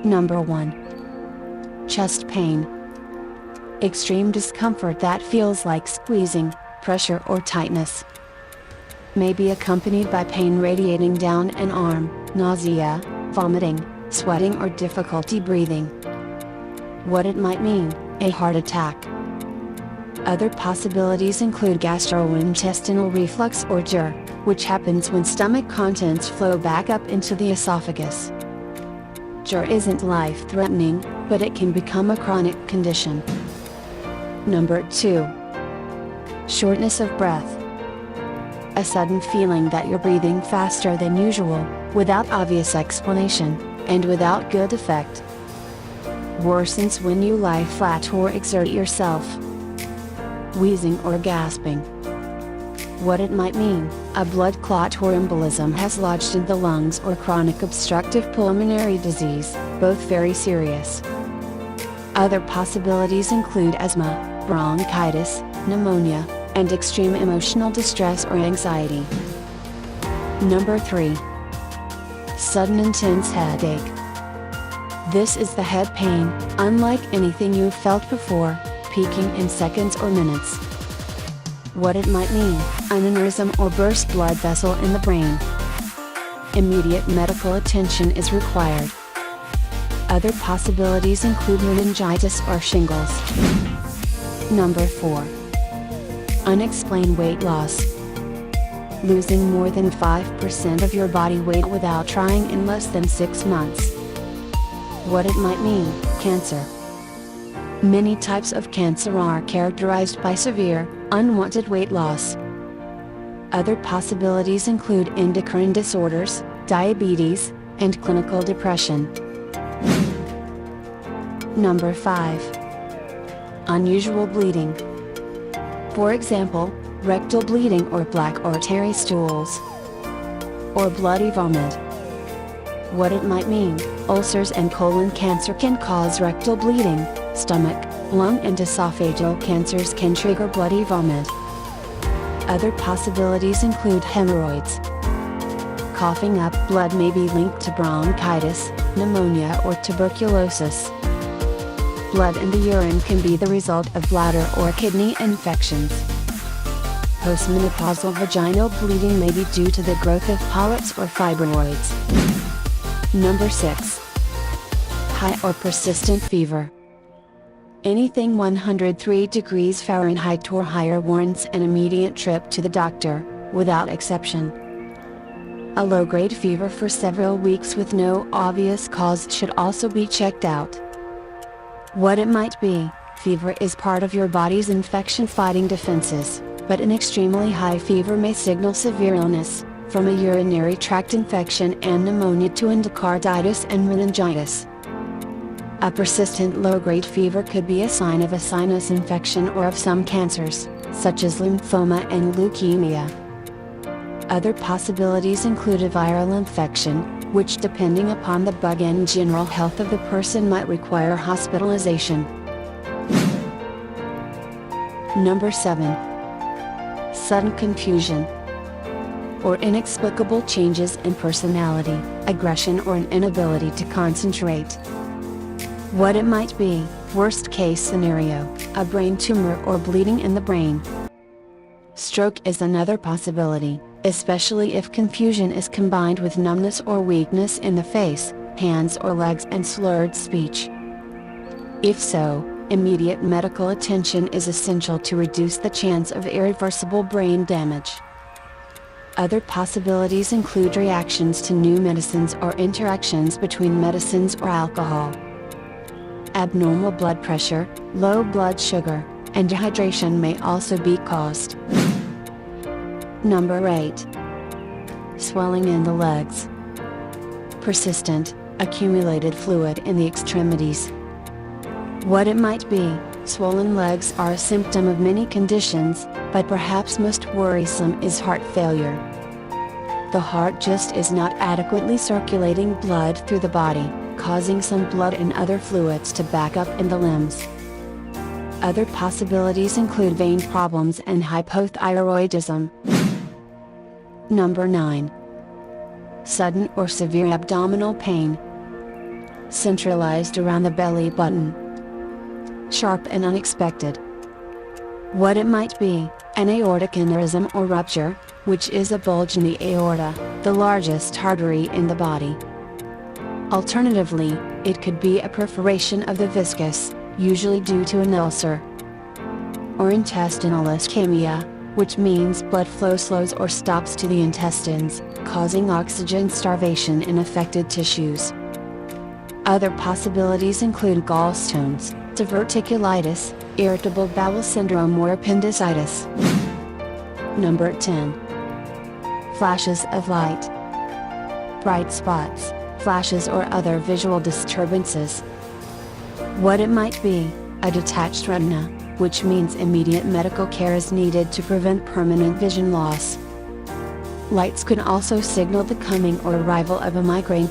Number 1. Chest pain. Extreme discomfort that feels like squeezing, pressure or tightness. May be accompanied by pain radiating down an arm, nausea, vomiting, sweating or difficulty breathing. What it might mean: a heart attack. Other possibilities include gastrointestinal reflux or GER, which happens when stomach contents flow back up into the esophagus. GER isn't life-threatening, but it can become a chronic condition. Number 2. Shortness of breath. A sudden feeling that you're breathing faster than usual, without obvious explanation, and without good effect. Worsens when you lie flat or exert yourself. Wheezing or gasping. What it might mean: a blood clot or embolism has lodged in the lungs, or chronic obstructive pulmonary disease, both very serious. Other possibilities include asthma, bronchitis, pneumonia, and extreme emotional distress or anxiety. Number 3. Sudden intense headache. This is the head pain, unlike anything you've felt before, peaking in seconds or minutes. What it might mean: an aneurysm or burst blood vessel in the brain. Immediate medical attention is required. Other possibilities include meningitis or shingles. Number 4. Unexplained weight loss. Losing more than 5% of your body weight without trying in less than 6 months. What it might mean: cancer. Many types of cancer are characterized by severe, unwanted weight loss. Other possibilities include endocrine disorders, diabetes, and clinical depression. Number 5. Unusual bleeding. For example, rectal bleeding or black or tarry stools. Or bloody vomit. What it might mean: ulcers and colon cancer can cause rectal bleeding. Stomach, lung and esophageal cancers can trigger bloody vomit. Other possibilities include hemorrhoids. Coughing up blood may be linked to bronchitis, pneumonia or tuberculosis. Blood in the urine can be the result of bladder or kidney infections. Postmenopausal vaginal bleeding may be due to the growth of polyps or fibroids. Number 6. High or persistent fever. Anything 103 degrees Fahrenheit or higher warrants an immediate trip to the doctor, without exception. A low-grade fever for several weeks with no obvious cause should also be checked out. What it might be: fever is part of your body's infection-fighting defenses, but an extremely high fever may signal severe illness, from a urinary tract infection and pneumonia to endocarditis and meningitis. A persistent low-grade fever could be a sign of a sinus infection or of some cancers, such as lymphoma and leukemia. Other possibilities include a viral infection, which depending upon the bug and general health of the person might require hospitalization. Number 7. Sudden confusion. Or inexplicable changes in personality, aggression or an inability to concentrate. What it might be: worst case scenario, a brain tumor or bleeding in the brain. Stroke is another possibility, especially if confusion is combined with numbness or weakness in the face, hands or legs and slurred speech. If so, immediate medical attention is essential to reduce the chance of irreversible brain damage. Other possibilities include reactions to new medicines or interactions between medicines or alcohol. Abnormal blood pressure, low blood sugar, and dehydration may also be caused. Number 8. Swelling in the legs. Persistent, accumulated fluid in the extremities. What it might be: swollen legs are a symptom of many conditions, but perhaps most worrisome is heart failure. The heart just is not adequately circulating blood through the body, causing some blood and other fluids to back up in the limbs. Other possibilities include vein problems and hypothyroidism. Number 9. Sudden or severe abdominal pain. centralized around the belly button. Sharp and unexpected. What it might be: an aortic aneurysm or rupture, which is a bulge in the aorta, the largest artery in the body. Alternatively, it could be a perforation of the viscus, usually due to an ulcer. Or intestinal ischemia, which means blood flow slows or stops to the intestines, causing oxygen starvation in affected tissues. Other possibilities include gallstones, diverticulitis, irritable bowel syndrome or appendicitis. Number 10. Flashes of light. Bright spots, flashes or other visual disturbances. What it might be: a detached retina, which means immediate medical care is needed to prevent permanent vision loss. Lights could also signal the coming or arrival of a migraine.